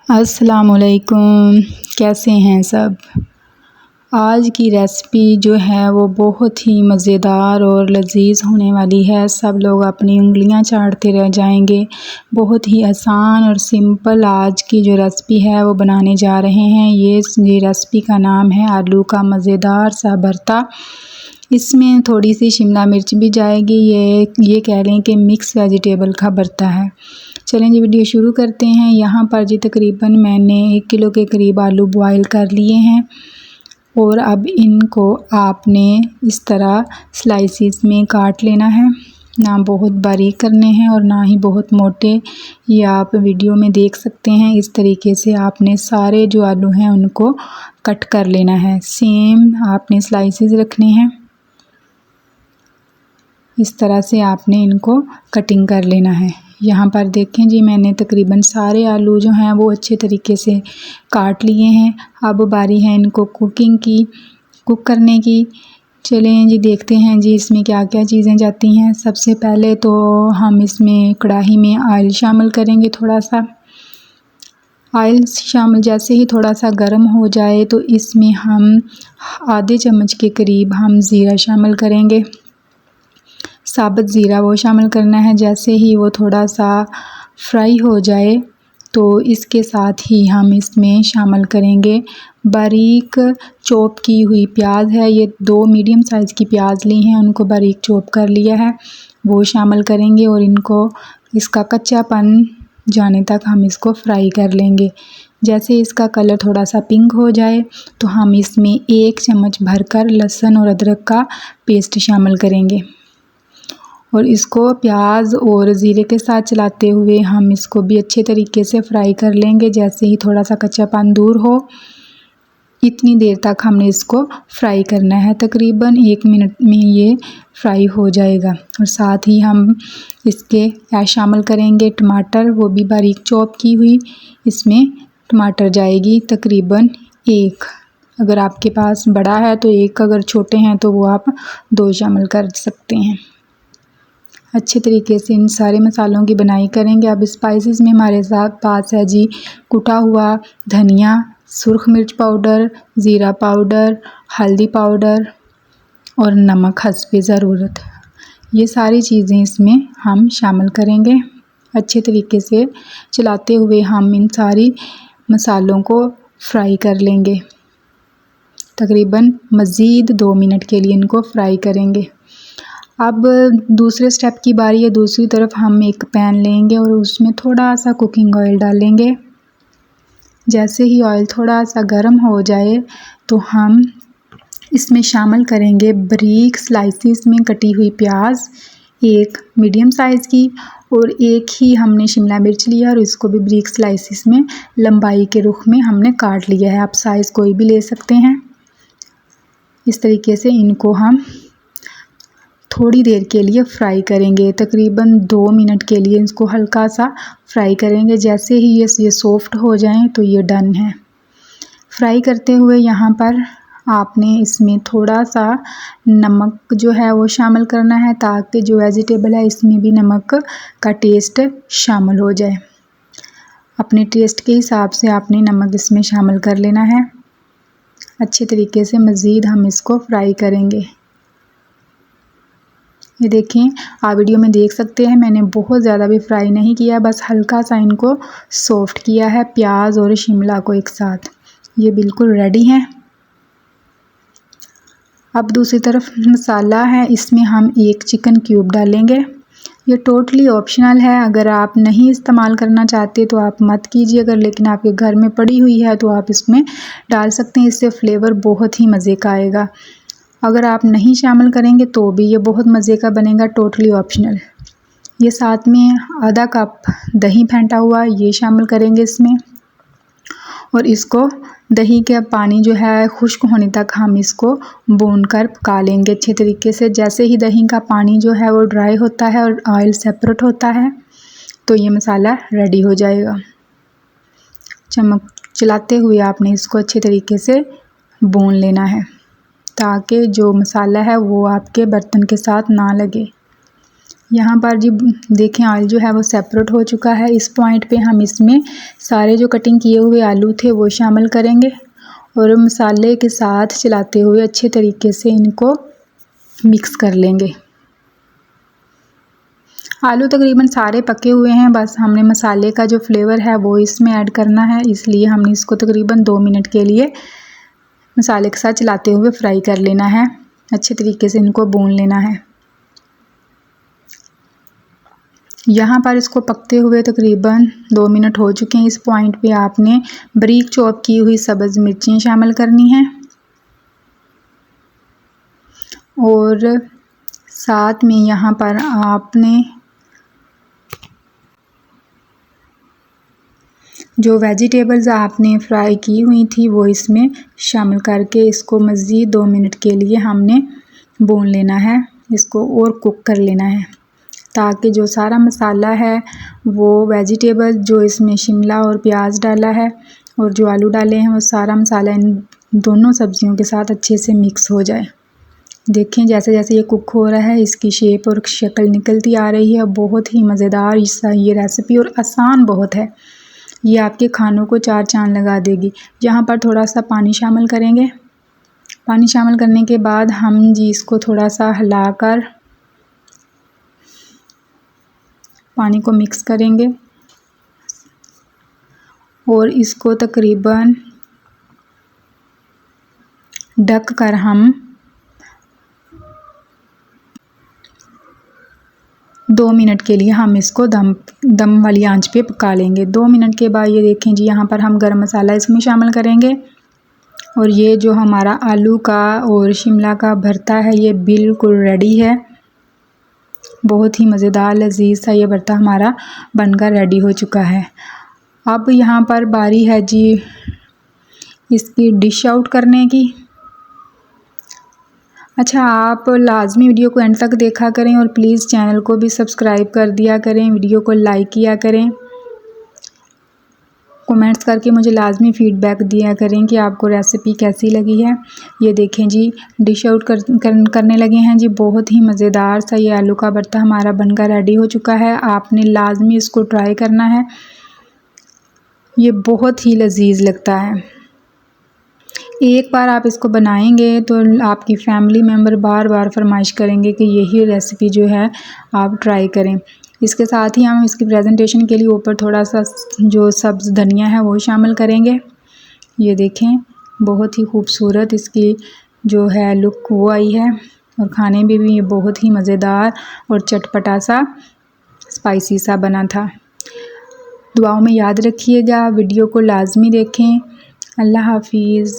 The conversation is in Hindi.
अस्सलामुअलैकुम, कैसे हैं सब। आज की रेसिपी जो है वो बहुत ही मज़ेदार और लजीज होने वाली है। सब लोग अपनी उंगलियां चाटते रह जाएंगे। बहुत ही आसान और सिंपल आज की जो रेसिपी है वो बनाने जा रहे हैं। ये रेसिपी का नाम है आलू का मज़ेदार सा भरता। इसमें थोड़ी सी शिमला मिर्च भी जाएगी। ये कह लें कि मिक्स वेजिटेबल का भरता है। चलें जी वीडियो शुरू करते हैं। यहाँ पर जी तकरीबन मैंने 1 किलो के करीब आलू बॉयल कर लिए हैं और अब इनको आपने इस तरह स्लाइसिस में काट लेना है। ना बहुत बारीक करने हैं और ना ही बहुत मोटे। ये आप वीडियो में देख सकते हैं। इस तरीके से आपने सारे जो आलू हैं उनको कट कर लेना है। सेम आपने स्लाइसिस रखने हैं। इस तरह से आपने इनको कटिंग कर लेना है। यहाँ पर देखें जी मैंने तकरीबन सारे आलू जो हैं वो अच्छे तरीके से काट लिए हैं। अब बारी है इनको कुक करने की। चलें जी देखते हैं जी इसमें क्या क्या चीज़ें जाती हैं। सबसे पहले तो हम इसमें कढ़ाई में ऑयल शामिल करेंगे। थोड़ा सा ऑयल शामिल जैसे ही थोड़ा सा गर्म हो जाए तो इसमें हम आधे चम्मच के करीब हम ज़ीरा शामिल करेंगे। साबुत ज़ीरा वो शामिल करना है। जैसे ही वो थोड़ा सा फ्राई हो जाए तो इसके साथ ही हम इसमें शामिल करेंगे बारीक चॉप की हुई प्याज है। ये 2 मीडियम साइज़ की प्याज ली हैं, उनको बारीक चॉप कर लिया है, वो शामिल करेंगे और इनको इसका कच्चापन जाने तक हम इसको फ्राई कर लेंगे। जैसे इसका कलर थोड़ा सा पिंक हो जाए तो हम इसमें 1 चम्मच भरकर लहसुन और अदरक का पेस्ट शामिल करेंगे और इसको प्याज और ज़ीरे के साथ चलाते हुए हम इसको भी अच्छे तरीके से फ्राई कर लेंगे। जैसे ही थोड़ा सा कच्चापन दूर हो इतनी देर तक हमने इसको फ्राई करना है। तकरीबन 1 मिनट में ये फ्राई हो जाएगा। और साथ ही हम इसके शामिल करेंगे टमाटर, वो भी बारीक चॉप की हुई। इसमें टमाटर जाएगी तकरीबन 1। अगर आपके पास बड़ा है तो 1, अगर छोटे हैं तो वो आप 2 शामिल कर सकते हैं। अच्छे तरीके से इन सारे मसालों की बनाई करेंगे। अब स्पाइसेस में हमारे साथ पास है जी कुटा हुआ धनिया, सुर्ख मिर्च पाउडर, ज़ीरा पाउडर, हल्दी पाउडर और नमक हस्बे ज़रूरत। ये सारी चीज़ें इसमें हम शामिल करेंगे। अच्छे तरीके से चलाते हुए हम इन सारी मसालों को फ्राई कर लेंगे। तकरीबन मज़ीद 2 मिनट के लिए इनको फ्राई करेंगे। अब दूसरे स्टेप की बारी है। दूसरी तरफ हम एक पैन लेंगे और उसमें थोड़ा सा कुकिंग ऑयल डालेंगे। जैसे ही ऑयल थोड़ा सा गर्म हो जाए तो हम इसमें शामिल करेंगे बारीक स्लाइसिस में कटी हुई प्याज, 1 मीडियम साइज़ की, और 1 ही हमने शिमला मिर्च लिया और इसको भी बारीक स्लाइसिस में लंबाई के रुख में हमने काट लिया है। आप साइज़ कोई भी ले सकते हैं। इस तरीके से इनको हम थोड़ी देर के लिए फ्राई करेंगे। तकरीबन 2 मिनट के लिए इसको हल्का सा फ्राई करेंगे। जैसे ही ये सॉफ्ट हो जाएं तो ये डन है। फ्राई करते हुए यहाँ पर आपने इसमें थोड़ा सा नमक जो है वो शामिल करना है ताकि जो वेजिटेबल है इसमें भी नमक का टेस्ट शामिल हो जाए। अपने टेस्ट के हिसाब से आपने नमक इसमें शामिल कर लेना है। अच्छे तरीके से मज़ीद हम इसको फ्राई करेंगे। ये देखें, आप वीडियो में देख सकते हैं मैंने बहुत ज़्यादा भी फ्राई नहीं किया, बस हल्का सा इनको सॉफ्ट किया है प्याज और शिमला को एक साथ। ये बिल्कुल रेडी है। अब दूसरी तरफ मसाला है, इसमें हम 1 चिकन क्यूब डालेंगे। ये टोटली ऑप्शनल है। अगर आप नहीं इस्तेमाल करना चाहते तो आप मत कीजिए। अगर लेकिन आपके घर में पड़ी हुई है तो आप इसमें डाल सकते हैं। इससे फ्लेवर बहुत ही मज़े का आएगा। अगर आप नहीं शामिल करेंगे तो भी ये बहुत मज़े का बनेगा। Totally optional. ये साथ में आधा कप दही फेंटा हुआ ये शामिल करेंगे इसमें, और इसको दही के पानी जो है खुश्क होने तक हम इसको भून कर पका लेंगे अच्छे तरीके से। जैसे ही दही का पानी जो है वो ड्राई होता है और ऑयल सेपरेट होता है तो ये मसाला रेडी हो जाएगा। चलाते हुए आपने इसको अच्छे तरीके से भून लेना है ताकि जो मसाला है वो आपके बर्तन के साथ ना लगे। यहाँ पर जी देखें ऑयल जो है वो सेपरेट हो चुका है। इस पॉइंट पे हम इसमें सारे जो कटिंग किए हुए आलू थे वो शामिल करेंगे और मसाले के साथ चलाते हुए अच्छे तरीके से इनको मिक्स कर लेंगे। आलू तकरीबन सारे पके हुए हैं, बस हमने मसाले का जो फ्लेवर है वो इसमें ऐड करना है, इसलिए हमने इसको तकरीबन 2 मिनट के लिए मसाले के साथ चलाते हुए फ्राई कर लेना है। अच्छे तरीके से इनको भून लेना है। यहाँ पर इसको पकते हुए तकरीबन 2 मिनट हो चुके हैं। इस पॉइंट पे आपने बारीक चॉप की हुई सब्ज़ मिर्चें शामिल करनी हैं और साथ में यहाँ पर आपने जो वेजिटेबल्स आपने फ्राई की हुई थी वो इसमें शामिल करके इसको मज़ीद 2 मिनट के लिए हमने भून लेना है। इसको और कुक कर लेना है ताकि जो सारा मसाला है वो वेजिटेबल जो इसमें शिमला और प्याज डाला है और जो आलू डाले हैं वो सारा मसाला इन दोनों सब्जियों के साथ अच्छे से मिक्स हो जाए। देखें जैसे जैसे ये कुक हो रहा है इसकी शेप और शक्ल निकलती आ रही है। बहुत ही मज़ेदार ये रेसिपी और आसान बहुत है। ये आपके खानों को 4 चांद लगा देगी। यहाँ पर थोड़ा सा पानी शामिल करेंगे। पानी शामिल करने के बाद हम जी इसको थोड़ा सा हिलाकर पानी को मिक्स करेंगे और इसको तकरीबन ढक कर हम 2 मिनट के लिए हम इसको दम वाली आंच पे पका लेंगे। 2 मिनट के बाद ये देखें जी यहाँ पर हम गरम मसाला इसमें शामिल करेंगे और ये जो हमारा आलू का और शिमला का भरता है ये बिल्कुल रेडी है। बहुत ही मज़ेदार लजीज सा ये भरता हमारा बनकर रेडी हो चुका है। अब यहाँ पर बारी है जी इसकी डिश आउट करने की। अच्छा, आप लाजमी वीडियो को एंड तक देखा करें और प्लीज़ चैनल को भी सब्सक्राइब कर दिया करें, वीडियो को लाइक किया करें, कमेंट्स करके मुझे लाजमी फ़ीडबैक दिया करें कि आपको रेसिपी कैसी लगी है। ये देखें जी डिश आउट करने लगे हैं जी। बहुत ही मज़ेदार सा ये आलू का भरता हमारा बनकर रेडी हो चुका है। आपने लाजमी इसको ट्राई करना है, ये बहुत ही लजीज लगता है। एक बार आप इसको बनाएंगे तो आपकी फैमिली मेम्बर बार बार फरमाइश करेंगे कि यही रेसिपी जो है आप ट्राई करें। इसके साथ ही हम इसकी प्रेजेंटेशन के लिए ऊपर थोड़ा सा जो सब्ज़ धनिया है वो शामिल करेंगे। ये देखें बहुत ही खूबसूरत इसकी जो है लुक वो आई है और खाने में भी ये बहुत ही मज़ेदार और चटपटा सा स्पाइसी सा बना था। दुआओं में याद रखिएगा, वीडियो को लाजमी देखें। अल्लाह हाफिज़।